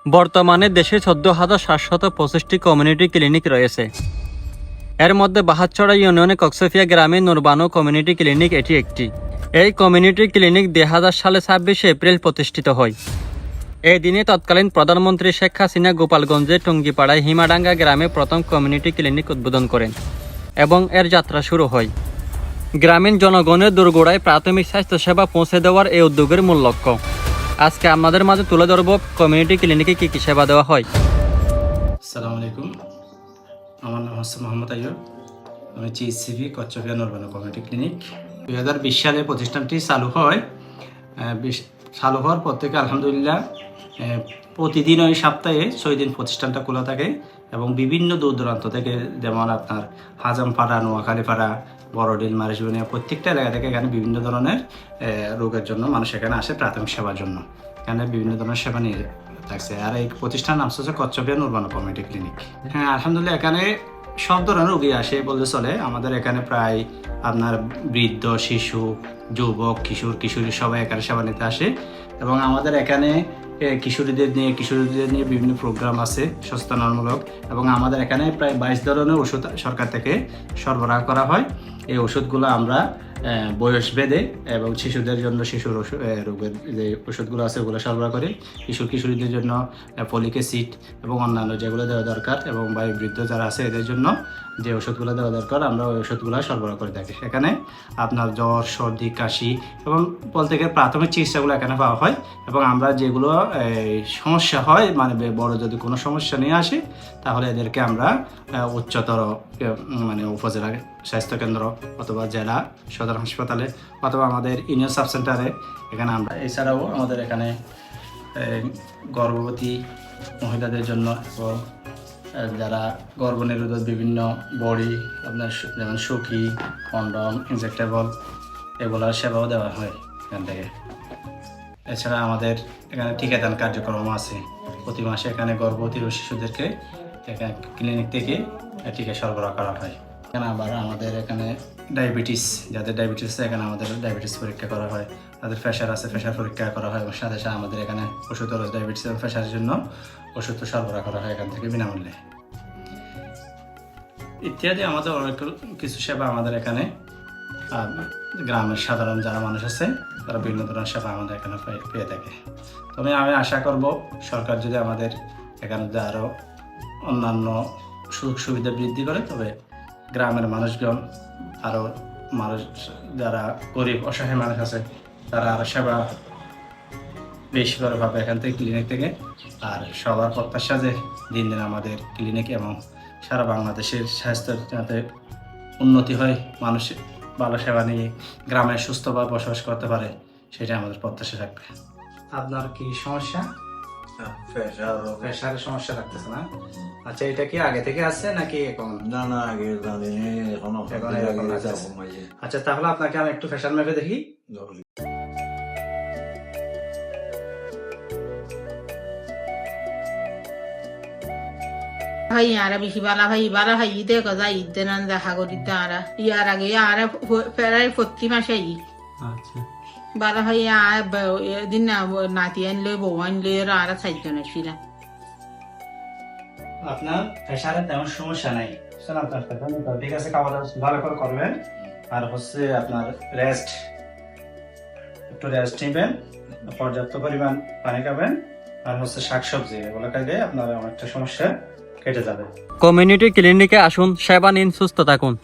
বর্তমানে দেশে 14,725টি community clinic রয়েছে। এর মধ্যে বাহাতছড়া ইউনিয়নে কক্সফিয়া গ্রামে নুরবানু কমিউনিটি ক্লিনিক এটি একটি। এই কমিউনিটি ক্লিনিক 2000 সালে 26 এপ্রিল প্রতিষ্ঠিত হয়। এই দিনে তৎকালীন প্রধানমন্ত্রী শেখ হাসিনা গোপালগঞ্জের টুঙ্গিপাড়ায় হিমাডাঙ্গা গ্রামে প্রথম কমিউনিটি ক্লিনিক উদ্বোধন করেন এবং এর যাত্রা শুরু হয়। গ্রামীণ জনগণের দোরগোড়ায় প্রাথমিক স্বাস্থ্যসেবা পৌঁছে দেওয়ার এই উদ্যোগের মূল লক্ষ্য। আজকে আমাদের মাঝে তুলে ধরব কমিউনিটি ক্লিনিকে কী কী সেবা দেওয়া হয়। আসসালামু আলাইকুম, আমার নাম হচ্ছে মোহাম্মদ আইয়ুব। আমি চিএসসিভি কচ্ছপিয়া নুরবানু কমিউনিটি ক্লিনিক। 2020 সালে প্রতিষ্ঠানটি চালু হয়। চালু হওয়ার পর থেকে আলহামদুলিল্লাহ প্রতিদিন ওই সপ্তাহে 6 দিন প্রতিষ্ঠানটা খোলা থাকে এবং বিভিন্ন দূর দূরান্ত থেকে, যেমন আপনার হাজামপাড়া, নোয়াখালীপাড়া, বড়ডিল, মারিশবনিয়া, প্রত্যেকটা এলাকা থেকে এখানে বিভিন্ন ধরনের রোগের জন্য মানুষ এখানে আসে প্রাথমিক সেবার জন্য। এখানে বিভিন্ন ধরনের সেবা নিয়ে থাকছে। আর এই প্রতিষ্ঠান নাম হচ্ছে কচ্ছপিয়া নুরবানু কমিউনিটি ক্লিনিক। হ্যাঁ, আলহামদুলিল্লাহ এখানে সব ধরনের রোগী আসে বলতে চলে। আমাদের এখানে প্রায় আপনার বৃদ্ধ, শিশু, যুবক, কিশোরী সবাই এখানে সেবা নিতে আসে এবং আমাদের এখানে কিশোরীদের নিয়ে বিভিন্ন প্রোগ্রাম আছে সচেতনমূলক এবং আমাদের এখানে প্রায় 22 ধরনের ওষুধ সরকার থেকে সরবরাহ করা হয়। এই ওষুধগুলো আমরা বয়স ভেদে এবং শিশুদের জন্য শিশুর রোগের যে ওষুধগুলো আছে ওগুলো সরবরাহ করি। কিশোরীদের জন্য ফলিক অ্যাসিড এবং অন্যান্য যেগুলো দেওয়া দরকার এবং বৃদ্ধ যারা আছে এদের জন্য যে ওষুধগুলো দেওয়া দরকার আমরা ওই ওষুধগুলো সরবরাহ করে থাকি। এখানে আপনার জ্বর, সর্দি, কাশি এবং বলতে গেলে প্রাথমিক চিকিৎসাগুলো এখানে পাওয়া হয় এবং আমরা যেগুলো সমস্যা হয়, মানে বড় যদি কোনো সমস্যা নিয়ে আসে তাহলে এদেরকে আমরা উচ্চতর মানে উপজেলা স্বাস্থ্যকেন্দ্র অথবা জেলা সদর হাসপাতালে অথবা আমাদের ইউনিয়ন সাব সেন্টারে এখানে আমরা। এছাড়াও আমাদের এখানে গর্ভবতী মহিলাদের জন্য এবং যারা গর্ভনিরোধক বিভিন্ন বড়ি, আপনার যেমন সুখি, কন্ডম, ইনজেক্টেবল এগুলোর সেবাও দেওয়া হয় এখান থেকে। এছাড়া আমাদের এখানে টিকাদান কার্যক্রম আছে। প্রতি মাসে এখানে গর্ভবতী ও শিশুদেরকে এখানে ক্লিনিক থেকে টিকা সরবরাহ করা হয়। এখানে আবার আমাদের এখানে ডায়াবেটিস, যাদের ডায়াবেটিস আছে এখানে আমাদের ডায়াবেটিস পরীক্ষা করা হয়। তাদের প্রেশার আছে, প্রেশার পরীক্ষা করা হয় এবং সাথে সাথে আমাদের এখানে ওষুধ, ডায়াবেটিস এবং প্রেশারের জন্য ওষুধ সরবরাহ করা হয় এখান থেকে বিনামূল্যে ইত্যাদি। আমাদের অনেক কিছু সেবা আমাদের এখানে গ্রামের সাধারণ যারা মানুষ আছে তারা বিভিন্ন ধরনের সেবা আমাদের এখানে পেয়ে থাকে। তবে আমি আশা করব সরকার যদি আমাদের এখানে আরও অন্যান্য সুযোগ সুবিধা বৃদ্ধি করে, তবে গ্রামের মানুষজন আরও যারা গরিব অসহায় মানুষ আছে তারা আরও সেবা বেশি করে পাবে এখান থেকে, ক্লিনিক থেকে। আর সবার প্রত্যাশা যে দিন দিন আমাদের ক্লিনিক এবং সারা বাংলাদেশের স্বাস্থ্য যাতে উন্নতি হয়, মানুষ ভালো সেবা নিয়ে গ্রামে সুস্থভাবে বসবাস করতে পারে, সেটা আমাদের প্রত্যাশা থাকবে। আপনার কি সমস্যা? প্রেশারের সমস্যা লাগতেছে না? আচ্ছা, এটা কি আগে থেকে আছে নাকি এখন? না আগে জানি এখন আচ্ছা, তাহলে আপনাকে আমি একটু প্রেশার মেপে দেখি। ভাই আরা বেশি বালা ভাই ঈদে কথা ঈদ দেন দেখা করি আরা ইয়ার আগে আরা প্রায় প্রতি মাসে ঈদ। আচ্ছা, বালা ভাই এদিন নাতি আনলে বউ আনলে আরা 4 জন আসছিলাম। আপনার প্রেশারের তেমন সমস্যা নাই, ঠিক আছে। খাওয়া দাওয়া ভালো করে করবেন আর হচ্ছে আপনার একটু রেস্ট নেবেন, পর্যাপ্ত পরিমাণ পানি খাবেন আর হচ্ছে শাকসবজি এগুলো খাইলে আপনার অনেকটা সমস্যা কেটে যাবে। কমিউনিটি ক্লিনিকে আসুন, সেবা নিন, সুস্থ থাকুন।